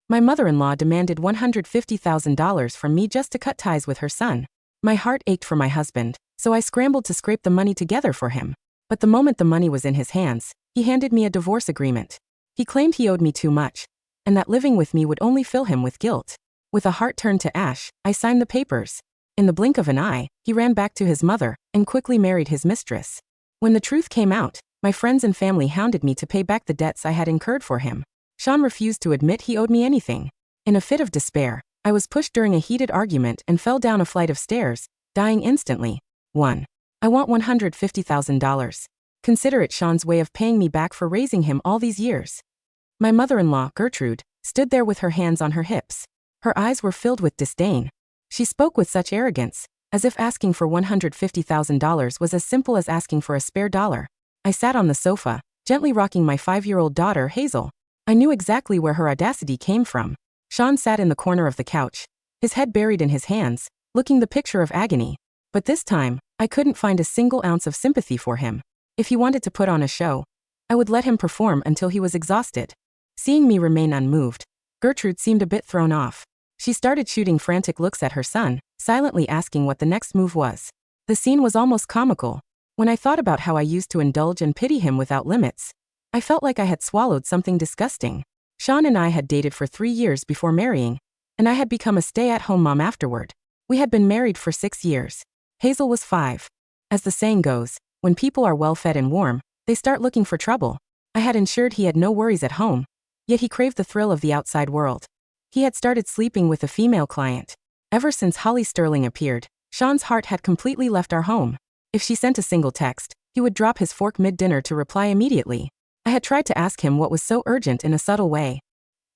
My mother-in-law demanded $150,000 from me just to cut ties with her son. My heart ached for my husband, so I scrambled to scrape the money together for him. But the moment the money was in his hands, he handed me a divorce agreement. He claimed he owed me too much, and that living with me would only fill him with guilt. With a heart turned to ash, I signed the papers. In the blink of an eye, he ran back to his mother and quickly married his mistress. When the truth came out, my friends and family hounded me to pay back the debts I had incurred for him. Sean refused to admit he owed me anything. In a fit of despair, I was pushed during a heated argument and fell down a flight of stairs, dying instantly. 1. I want $150,000. Consider it Sean's way of paying me back for raising him all these years. My mother-in-law, Gertrude, stood there with her hands on her hips. Her eyes were filled with disdain. She spoke with such arrogance, as if asking for $150,000 was as simple as asking for a spare dollar. I sat on the sofa, gently rocking my 5-year-old daughter, Hazel. I knew exactly where her audacity came from. Sean sat in the corner of the couch, his head buried in his hands, looking the picture of agony. But this time, I couldn't find a single ounce of sympathy for him. If he wanted to put on a show, I would let him perform until he was exhausted. Seeing me remain unmoved, Gertrude seemed a bit thrown off. She started shooting frantic looks at her son, silently asking what the next move was. The scene was almost comical. When I thought about how I used to indulge and pity him without limits, I felt like I had swallowed something disgusting. Sean and I had dated for 3 years before marrying, and I had become a stay-at-home mom afterward. We had been married for 6 years. Hazel was 5. As the saying goes, when people are well-fed and warm, they start looking for trouble. I had ensured he had no worries at home, yet he craved the thrill of the outside world. He had started sleeping with a female client. Ever since Holly Sterling appeared, Sean's heart had completely left our home. If she sent a single text, he would drop his fork mid-dinner to reply immediately. I had tried to ask him what was so urgent in a subtle way.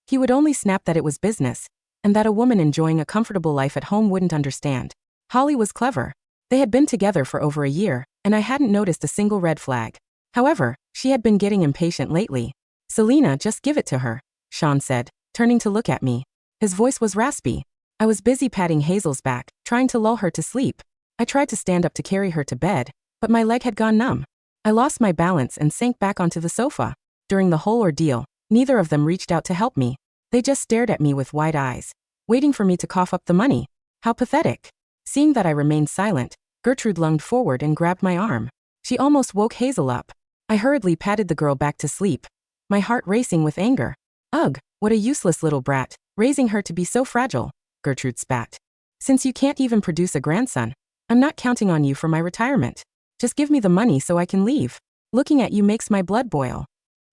He would only snap that it was business, and that a woman enjoying a comfortable life at home wouldn't understand. Holly was clever. They had been together for over a year, and I hadn't noticed a single red flag. However, she had been getting impatient lately. "Selena, just give it to her," Sean said, turning to look at me. His voice was raspy. I was busy patting Hazel's back, trying to lull her to sleep. I tried to stand up to carry her to bed, but my leg had gone numb. I lost my balance and sank back onto the sofa. During the whole ordeal, neither of them reached out to help me. They just stared at me with wide eyes, waiting for me to cough up the money. How pathetic. Seeing that I remained silent, Gertrude lunged forward and grabbed my arm. She almost woke Hazel up. I hurriedly patted the girl back to sleep, my heart racing with anger. "Ugh, what a useless little brat, raising her to be so fragile," Gertrude spat. "Since you can't even produce a grandson, I'm not counting on you for my retirement. Just give me the money so I can leave. Looking at you makes my blood boil."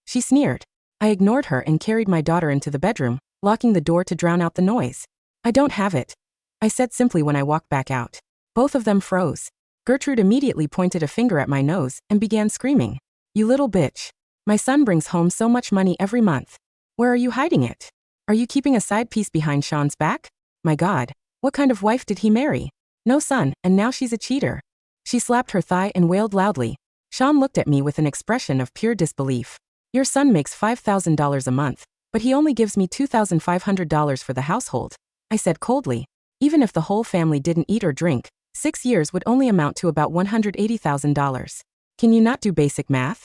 She sneered. I ignored her and carried my daughter into the bedroom, locking the door to drown out the noise. "I don't have it," I said simply when I walked back out. Both of them froze. Gertrude immediately pointed a finger at my nose and began screaming. "You little bitch. My son brings home so much money every month. Where are you hiding it? Are you keeping a side piece behind Sean's back? My God, what kind of wife did he marry? No son, and now she's a cheater." She slapped her thigh and wailed loudly. Sean looked at me with an expression of pure disbelief. "Your son makes $5,000 a month, but he only gives me $2,500 for the household," I said coldly. "Even if the whole family didn't eat or drink, 6 years would only amount to about $180,000. Can you not do basic math?"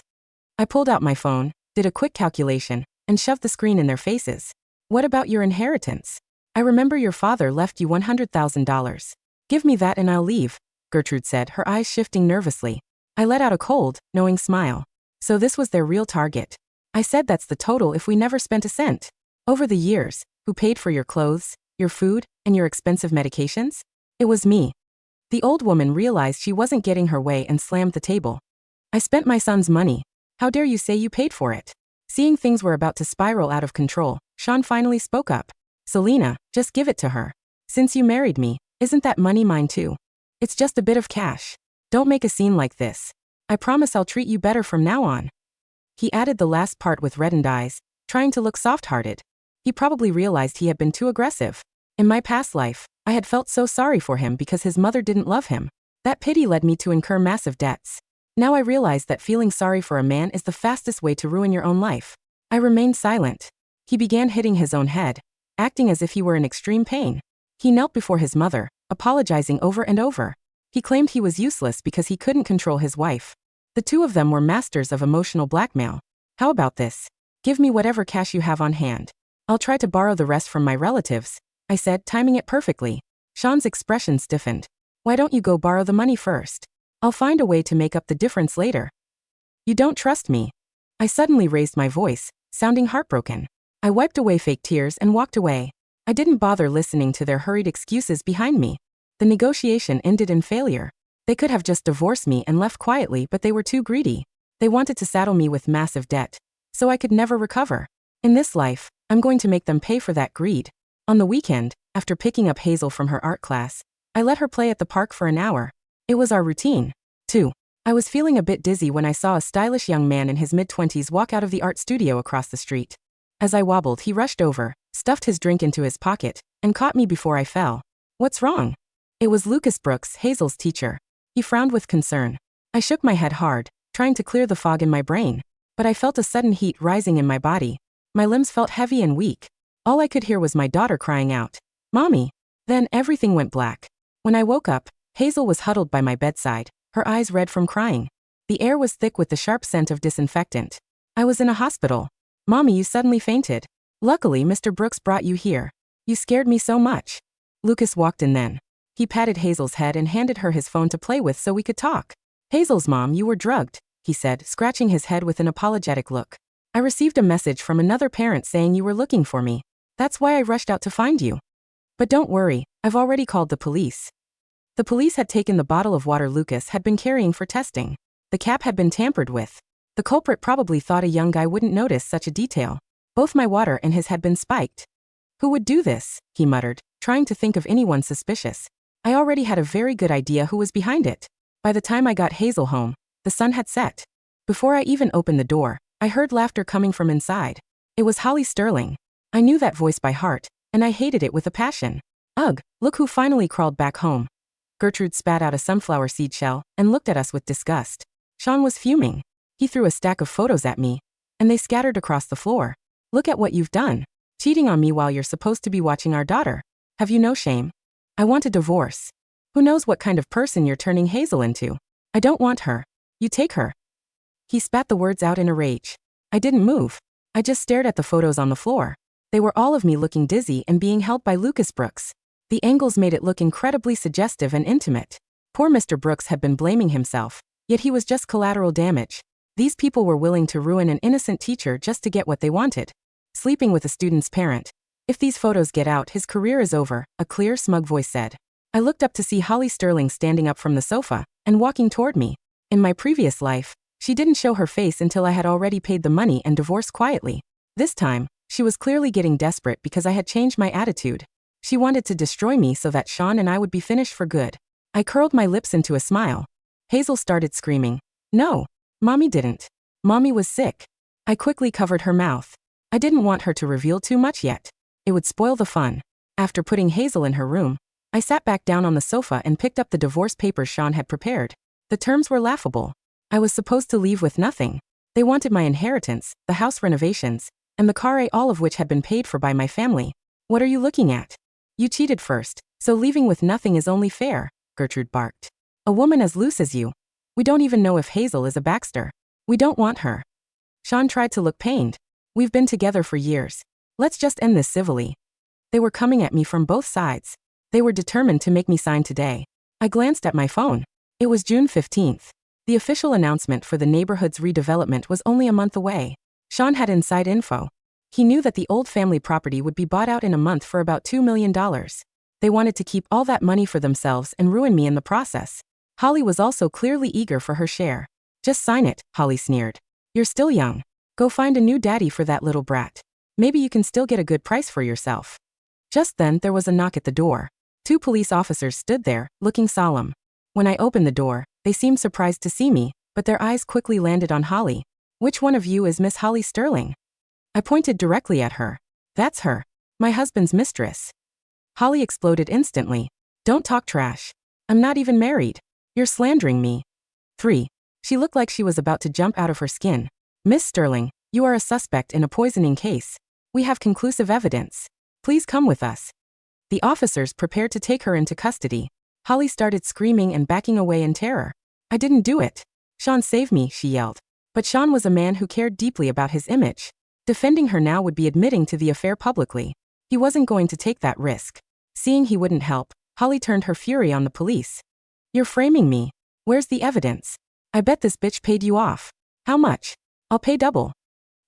I pulled out my phone, did a quick calculation, and shoved the screen in their faces. "What about your inheritance? I remember your father left you $100,000. Give me that and I'll leave," Gertrude said, her eyes shifting nervously. I let out a cold, knowing smile. So this was their real target. I said, "That's the total if we never spent a cent. Over the years, who paid for your clothes, your food, and your expensive medications?" It was me. The old woman realized she wasn't getting her way and slammed the table. "I spent my son's money. How dare you say you paid for it?" Seeing things were about to spiral out of control, Sean finally spoke up. "Selena, just give it to her. Since you married me, isn't that money mine too? It's just a bit of cash. Don't make a scene like this. I promise I'll treat you better from now on." He added the last part with reddened eyes, trying to look soft-hearted. He probably realized he had been too aggressive. In my past life, I had felt so sorry for him because his mother didn't love him. That pity led me to incur massive debts. Now I realized that feeling sorry for a man is the fastest way to ruin your own life. I remained silent. He began hitting his own head, acting as if he were in extreme pain. He knelt before his mother, apologizing over and over. He claimed he was useless because he couldn't control his wife. The two of them were masters of emotional blackmail. "How about this? Give me whatever cash you have on hand. I'll try to borrow the rest from my relatives, I said, timing it perfectly. Sean's expression stiffened. Why don't you go borrow the money first? I'll find a way to make up the difference later. You don't trust me. I suddenly raised my voice, sounding heartbroken. I wiped away fake tears and walked away. I didn't bother listening to their hurried excuses behind me. The negotiation ended in failure. They could have just divorced me and left quietly, but they were too greedy. They wanted to saddle me with massive debt, so I could never recover. In this life, I'm going to make them pay for that greed. On the weekend, after picking up Hazel from her art class, I let her play at the park for an hour. It was our routine. 2. I was feeling a bit dizzy when I saw a stylish young man in his mid-20s walk out of the art studio across the street. As I wobbled, he rushed over, stuffed his drink into his pocket, and caught me before I fell. What's wrong? It was Lucas Brooks, Hazel's teacher. He frowned with concern. I shook my head hard, trying to clear the fog in my brain, but I felt a sudden heat rising in my body. My limbs felt heavy and weak. All I could hear was my daughter crying out, "Mommy!" Then everything went black. When I woke up, Hazel was huddled by my bedside, her eyes red from crying. The air was thick with the sharp scent of disinfectant. I was in a hospital. "Mommy, you suddenly fainted. Luckily, Mr. Brooks brought you here. You scared me so much." Lucas walked in then. He patted Hazel's head and handed her his phone to play with so we could talk. "Hazel's mom, you were drugged," he said, scratching his head with an apologetic look. "I received a message from another parent saying you were looking for me. That's why I rushed out to find you. But don't worry, I've already called the police." The police had taken the bottle of water Lucas had been carrying for testing. The cap had been tampered with. The culprit probably thought a young guy wouldn't notice such a detail. Both my water and his had been spiked. "Who would do this?" he muttered, trying to think of anyone suspicious. I already had a very good idea who was behind it. By the time I got Hazel home, the sun had set. Before I even opened the door, I heard laughter coming from inside. It was Holly Sterling. I knew that voice by heart, and I hated it with a passion. "Ugh, look who finally crawled back home." Gertrude spat out a sunflower seed shell and looked at us with disgust. Sean was fuming. He threw a stack of photos at me, and they scattered across the floor. "Look at what you've done. Cheating on me while you're supposed to be watching our daughter. Have you no shame? I want a divorce. Who knows what kind of person you're turning Hazel into? I don't want her. You take her." He spat the words out in a rage. I didn't move. I just stared at the photos on the floor. They were all of me looking dizzy and being held by Lucas Brooks. The angles made it look incredibly suggestive and intimate. Poor Mr. Brooks had been blaming himself, yet he was just collateral damage. These people were willing to ruin an innocent teacher just to get what they wanted. Sleeping with a student's parent. "If these photos get out, his career is over," a clear, smug voice said. I looked up to see Holly Sterling standing up from the sofa and walking toward me. In my previous life, she didn't show her face until I had already paid the money and divorced quietly. This time, she was clearly getting desperate because I had changed my attitude. She wanted to destroy me so that Sean and I would be finished for good. I curled my lips into a smile. Hazel started screaming. "No, Mommy didn't. Mommy was sick." I quickly covered her mouth. I didn't want her to reveal too much yet. It would spoil the fun. After putting Hazel in her room, I sat back down on the sofa and picked up the divorce papers Sean had prepared. The terms were laughable. I was supposed to leave with nothing. They wanted my inheritance, the house renovations, and the car, all of which had been paid for by my family. "What are you looking at? You cheated first, so leaving with nothing is only fair," Gertrude barked. "A woman as loose as you. We don't even know if Hazel is a Baxter. We don't want her." Sean tried to look pained. "We've been together for years. Let's just end this civilly." They were coming at me from both sides. They were determined to make me sign today. I glanced at my phone. It was June 15th. The official announcement for the neighborhood's redevelopment was only a month away. Sean had inside info. He knew that the old family property would be bought out in a month for about $2 million. They wanted to keep all that money for themselves and ruin me in the process. Holly was also clearly eager for her share. "Just sign it," Holly sneered. "You're still young. Go find a new daddy for that little brat. Maybe you can still get a good price for yourself." Just then, there was a knock at the door. 2 police officers stood there, looking solemn. When I opened the door, they seemed surprised to see me, but their eyes quickly landed on Holly. "Which one of you is Miss Holly Sterling?" I pointed directly at her. "That's her. My husband's mistress." Holly exploded instantly. "Don't talk trash. I'm not even married. You're slandering me." 3. She looked like she was about to jump out of her skin. "Miss Sterling, you are a suspect in a poisoning case. We have conclusive evidence. Please come with us." The officers prepared to take her into custody. Holly started screaming and backing away in terror. "I didn't do it. Sean saved me," she yelled. But Sean was a man who cared deeply about his image. Defending her now would be admitting to the affair publicly. He wasn't going to take that risk. Seeing he wouldn't help, Holly turned her fury on the police. You're framing me. Where's the evidence? I bet this bitch paid you off. How much? I'll pay double.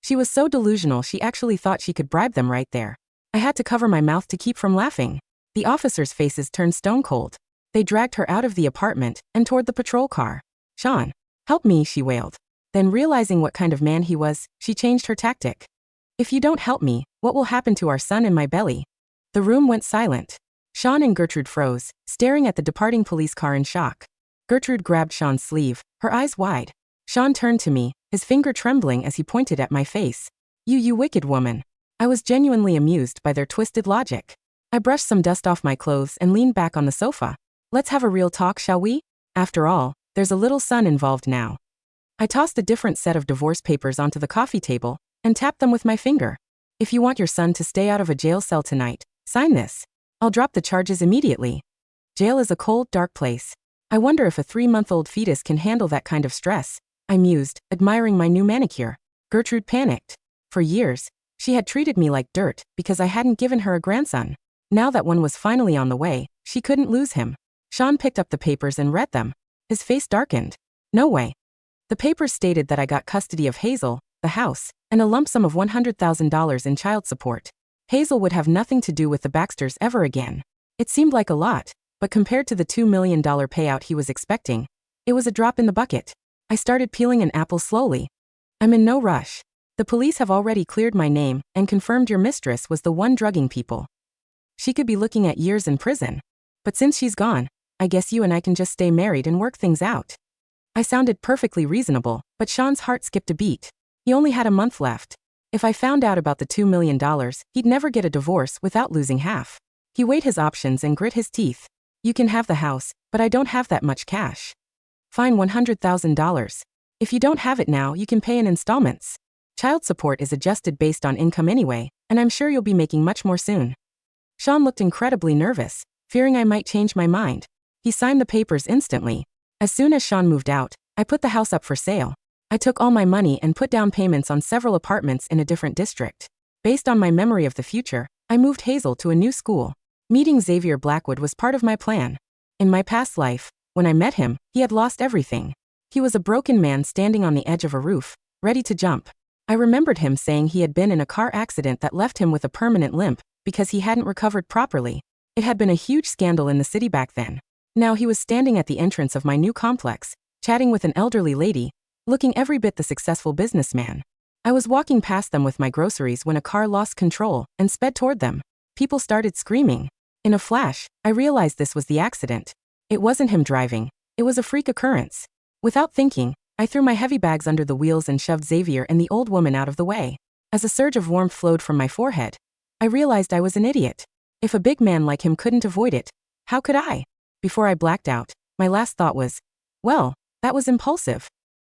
She was so delusional she actually thought she could bribe them right there. I had to cover my mouth to keep from laughing. The officers' faces turned stone cold. They dragged her out of the apartment and toward the patrol car. Sean, help me, she wailed. Then realizing what kind of man he was, she changed her tactic. If you don't help me, what will happen to our son in my belly? The room went silent. Sean and Gertrude froze, staring at the departing police car in shock. Gertrude grabbed Sean's sleeve, her eyes wide. Sean turned to me, his finger trembling as he pointed at my face. You wicked woman. I was genuinely amused by their twisted logic. I brushed some dust off my clothes and leaned back on the sofa. Let's have a real talk, shall we? After all, there's a little son involved now. I tossed a different set of divorce papers onto the coffee table and tapped them with my finger. If you want your son to stay out of a jail cell tonight, sign this. I'll drop the charges immediately. Jail is a cold, dark place. I wonder if a 3-month-old fetus can handle that kind of stress. I mused, admiring my new manicure. Gertrude panicked. For years, she had treated me like dirt because I hadn't given her a grandson. Now that one was finally on the way, she couldn't lose him. Sean picked up the papers and read them. His face darkened. No way. The papers stated that I got custody of Hazel, the house, and a lump sum of $100,000 in child support. Hazel would have nothing to do with the Baxters ever again. It seemed like a lot, but compared to the $2 million payout he was expecting, it was a drop in the bucket. I started peeling an apple slowly. I'm in no rush. The police have already cleared my name and confirmed your mistress was the one drugging people. She could be looking at years in prison. But since she's gone, I guess you and I can just stay married and work things out. I sounded perfectly reasonable, but Sean's heart skipped a beat. He only had a month left. If I found out about the $2 million, he'd never get a divorce without losing half. He weighed his options and grit his teeth. You can have the house, but I don't have that much cash. Fine, $100,000. If you don't have it now, you can pay in installments. Child support is adjusted based on income anyway, and I'm sure you'll be making much more soon. Sean looked incredibly nervous, fearing I might change my mind. He signed the papers instantly. As soon as Sean moved out, I put the house up for sale. I took all my money and put down payments on several apartments in a different district. Based on my memory of the future, I moved Hazel to a new school. Meeting Xavier Blackwood was part of my plan. In my past life, when I met him, he had lost everything. He was a broken man standing on the edge of a roof, ready to jump. I remembered him saying he had been in a car accident that left him with a permanent limp because he hadn't recovered properly. It had been a huge scandal in the city back then. Now he was standing at the entrance of my new complex, chatting with an elderly lady, looking every bit the successful businessman. I was walking past them with my groceries when a car lost control and sped toward them. People started screaming. In a flash, I realized this was the accident. It wasn't him driving. It was a freak occurrence. Without thinking, I threw my heavy bags under the wheels and shoved Xavier and the old woman out of the way. As a surge of warmth flowed from my forehead, I realized I was an idiot. If a big man like him couldn't avoid it, how could I? Before I blacked out, my last thought was, well, that was impulsive.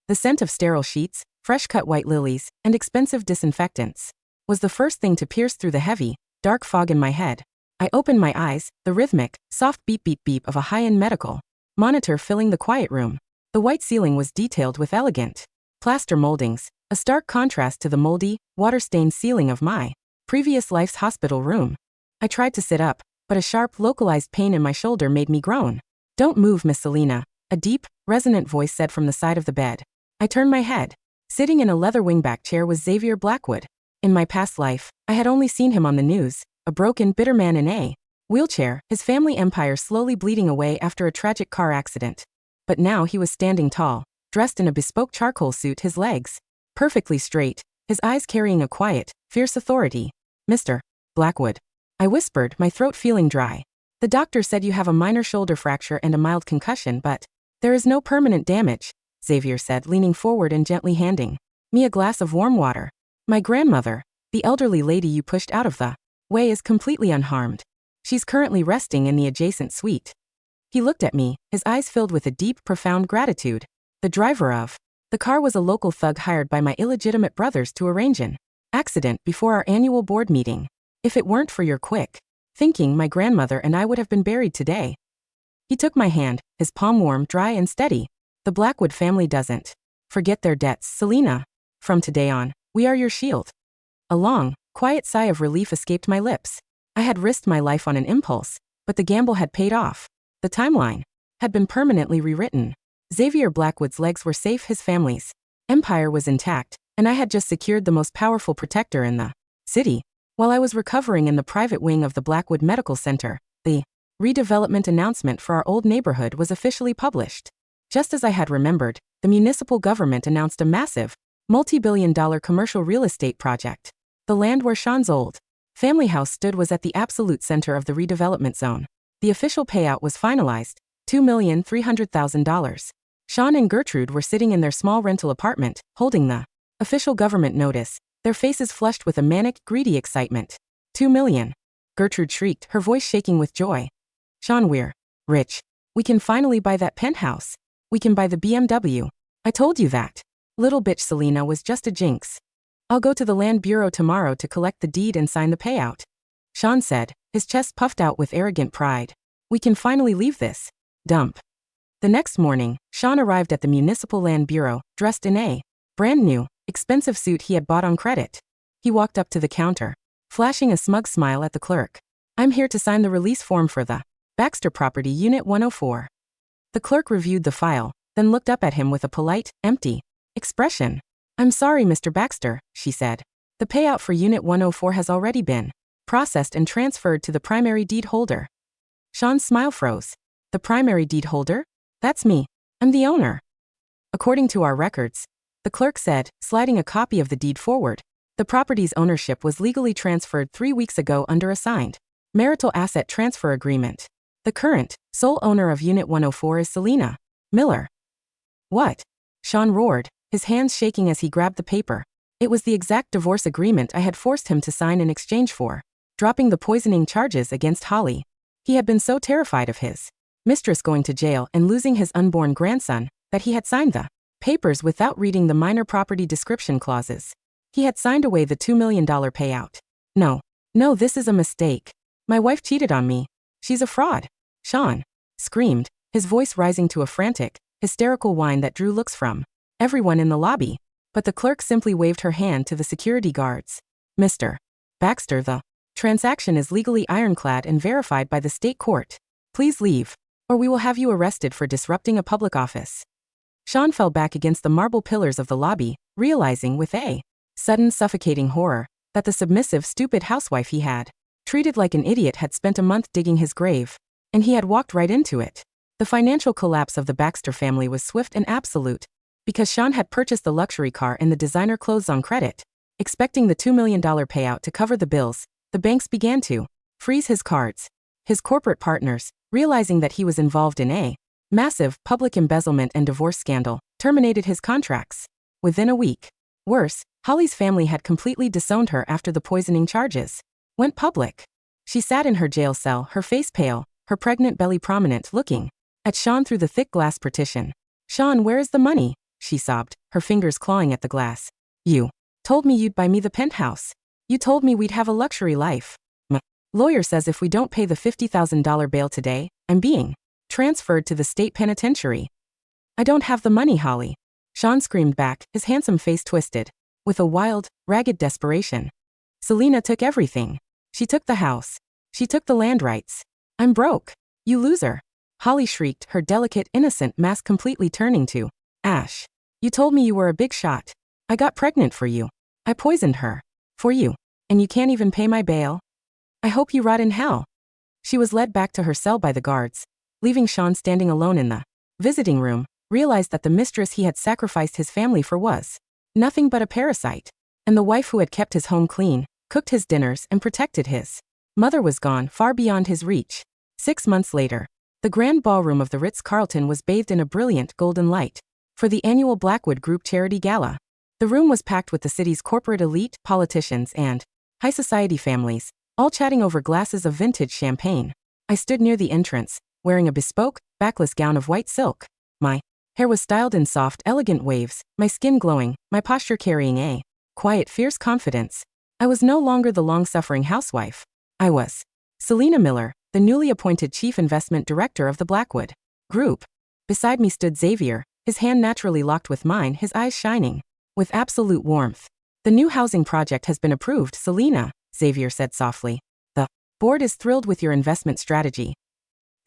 The scent of sterile sheets, fresh-cut white lilies, and expensive disinfectants was the first thing to pierce through the heavy, dark fog in my head. I opened my eyes, the rhythmic, soft beep-beep-beep of a high-end medical monitor filling the quiet room. The white ceiling was detailed with elegant plaster moldings, a stark contrast to the moldy, water-stained ceiling of my previous life's hospital room. I tried to sit up, but a sharp, localized pain in my shoulder made me groan. Don't move, Miss Selena, a deep, resonant voice said from the side of the bed. I turned my head. Sitting in a leather wingback chair was Xavier Blackwood. In my past life, I had only seen him on the news, a broken, bitter man in a wheelchair, his family empire slowly bleeding away after a tragic car accident. But now he was standing tall, dressed in a bespoke charcoal suit, his legs perfectly straight, his eyes carrying a quiet, fierce authority. Mr. Blackwood, I whispered, my throat feeling dry. The doctor said you have a minor shoulder fracture and a mild concussion, but there is no permanent damage, Xavier said, leaning forward and gently handing me a glass of warm water. My grandmother, the elderly lady you pushed out of the way, is completely unharmed. She's currently resting in the adjacent suite. He looked at me, his eyes filled with a deep, profound gratitude. The driver of the car was a local thug hired by my illegitimate brothers to arrange an accident before our annual board meeting. If it weren't for your quick thinking, my grandmother and I would have been buried today. He took my hand, his palm warm, dry, and steady. The Blackwood family doesn't forget their debts, Selena. From today on, we are your shield. A long, quiet sigh of relief escaped my lips. I had risked my life on an impulse, but the gamble had paid off. The timeline had been permanently rewritten. Xavier Blackwood's legs were safe, his family's empire was intact, and I had just secured the most powerful protector in the city. While I was recovering in the private wing of the Blackwood Medical Center, the redevelopment announcement for our old neighborhood was officially published. Just as I had remembered, the municipal government announced a massive, multi-billion-dollar commercial real estate project. The land where Sean's old family house stood was at the absolute center of the redevelopment zone. The official payout was finalized, $2,300,000. Sean and Gertrude were sitting in their small rental apartment, holding the official government notice, their faces flushed with a manic, greedy excitement. $2 million. Gertrude shrieked, her voice shaking with joy. Sean, we're rich. We can finally buy that penthouse. We can buy the BMW. I told you that. Little bitch Selena was just a jinx. I'll go to the Land Bureau tomorrow to collect the deed and sign the payout. Sean said, his chest puffed out with arrogant pride. We can finally leave this dump. The next morning, Sean arrived at the Municipal Land Bureau, dressed in a brand new, expensive suit he had bought on credit. He walked up to the counter, flashing a smug smile at the clerk. I'm here to sign the release form for the Baxter property, Unit 104. The clerk reviewed the file, then looked up at him with a polite, empty expression. I'm sorry, Mr. Baxter, she said. The payout for Unit 104 has already been processed and transferred to the primary deed holder. Sean's smile froze. The primary deed holder? That's me. I'm the owner. According to our records, the clerk said, sliding a copy of the deed forward, the property's ownership was legally transferred 3 weeks ago under a signed marital asset transfer agreement. The current, sole owner of Unit 104 is Selena Miller. What? Sean roared, his hands shaking as he grabbed the paper. It was the exact divorce agreement I had forced him to sign in exchange for dropping the poisoning charges against Holly. He had been so terrified of his mistress going to jail and losing his unborn grandson that he had signed the papers without reading the minor property description clauses. He had signed away the $2 million payout. No, this is a mistake. My wife cheated on me. She's a fraud. Sean screamed, his voice rising to a frantic, hysterical whine that drew looks from everyone in the lobby. But the clerk simply waved her hand to the security guards. Mr. Baxter, the transaction is legally ironclad and verified by the state court. Please leave, or we will have you arrested for disrupting a public office. Sean fell back against the marble pillars of the lobby, realizing with a sudden suffocating horror that the submissive, stupid housewife he had treated like an idiot had spent a month digging his grave, and he had walked right into it. The financial collapse of the Baxter family was swift and absolute, because Sean had purchased the luxury car and the designer clothes on credit. Expecting the $2 million payout to cover the bills, the banks began to freeze his cards. His corporate partners, realizing that he was involved in a massive public embezzlement and divorce scandal, terminated his contracts. Within a week. Worse, Holly's family had completely disowned her after the poisoning charges went public. She sat in her jail cell, her face pale, her pregnant belly prominent, looking at Sean through the thick glass partition. Sean, where is the money? She sobbed, her fingers clawing at the glass. You told me you'd buy me the penthouse. You told me we'd have a luxury life. Lawyer says if we don't pay the $50,000 bail today, I'm being transferred to the state penitentiary. I don't have the money, Holly. Sean screamed back, his handsome face twisted with a wild, ragged desperation. Selena took everything. She took the house. She took the land rights. I'm broke. You loser. Holly shrieked, her delicate, innocent mask completely turning to ash. You told me you were a big shot. I got pregnant for you. I poisoned her. For you. And you can't even pay my bail? I hope you rot in hell. She was led back to her cell by the guards, leaving Sean standing alone in the visiting room, realized that the mistress he had sacrificed his family for was nothing but a parasite, and the wife who had kept his home clean, cooked his dinners, and protected his mother was gone, far beyond his reach. 6 months later, the grand ballroom of the Ritz-Carlton was bathed in a brilliant golden light for the annual Blackwood Group Charity Gala. The room was packed with the city's corporate elite, politicians, and high society families, all chatting over glasses of vintage champagne. I stood near the entrance, wearing a bespoke, backless gown of white silk. My hair was styled in soft, elegant waves, my skin glowing, my posture carrying a quiet, fierce confidence. I was no longer the long-suffering housewife. I was Selena Miller, the newly appointed chief investment director of the Blackwood Group. Beside me stood Xavier, his hand naturally locked with mine, his eyes shining with absolute warmth. The new housing project has been approved, Selena, Xavier said softly. The board is thrilled with your investment strategy.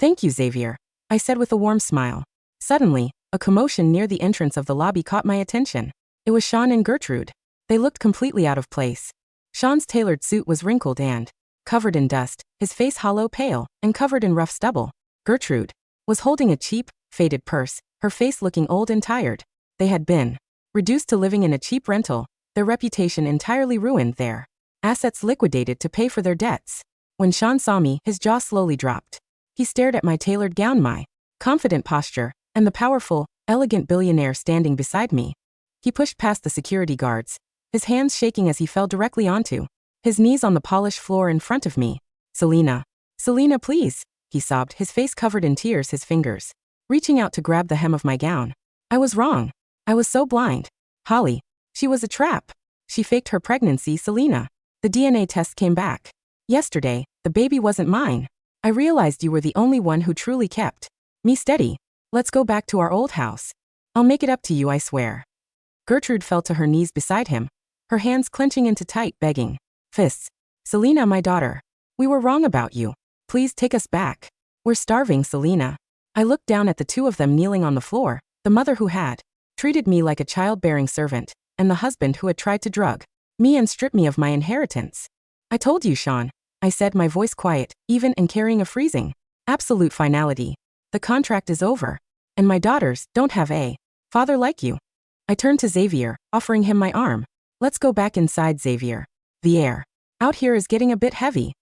Thank you, Xavier, I said with a warm smile. Suddenly, a commotion near the entrance of the lobby caught my attention. It was Sean and Gertrude. They looked completely out of place. Sean's tailored suit was wrinkled and covered in dust, his face hollow, pale, and covered in rough stubble. Gertrude was holding a cheap, faded purse, her face looking old and tired. They had been reduced to living in a cheap rental, their reputation entirely ruined, their assets liquidated to pay for their debts. When Sean saw me, his jaw slowly dropped. He stared at my tailored gown, my confident posture, and the powerful, elegant billionaire standing beside me. He pushed past the security guards, his hands shaking as he fell directly onto his knees on the polished floor in front of me. Selena, please, he sobbed, his face covered in tears, his fingers reaching out to grab the hem of my gown. I was wrong. I was so blind. Holly, she was a trap. She faked her pregnancy, Selena. The DNA test came back yesterday. The baby wasn't mine. I realized you were the only one who truly kept me steady. Let's go back to our old house. I'll make it up to you, I swear. Gertrude fell to her knees beside him, her hands clenching into tight, begging fists. Selena, my daughter, we were wrong about you. Please take us back. We're starving, Selena. I looked down at the two of them kneeling on the floor, the mother who had treated me like a childbearing servant, and the husband who had tried to drug me and strip me of my inheritance. I told you, Sean, I said, my voice quiet, even and carrying a freezing absolute finality. The contract is over, and my daughters don't have a father like you. I turned to Xavier, offering him my arm. Let's go back inside, Xavier. The air out here is getting a bit heavy.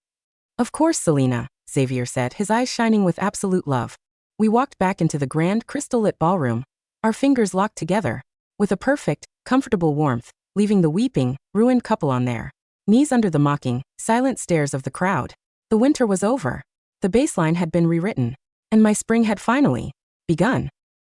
Of course, Selena, Xavier said, his eyes shining with absolute love. We walked back into the grand, crystal-lit ballroom, our fingers locked together, with a perfect, comfortable warmth, leaving the weeping, ruined couple on their knees under the mocking, silent stares of the crowd. The winter was over. The baseline had been rewritten, and my spring had finally begun.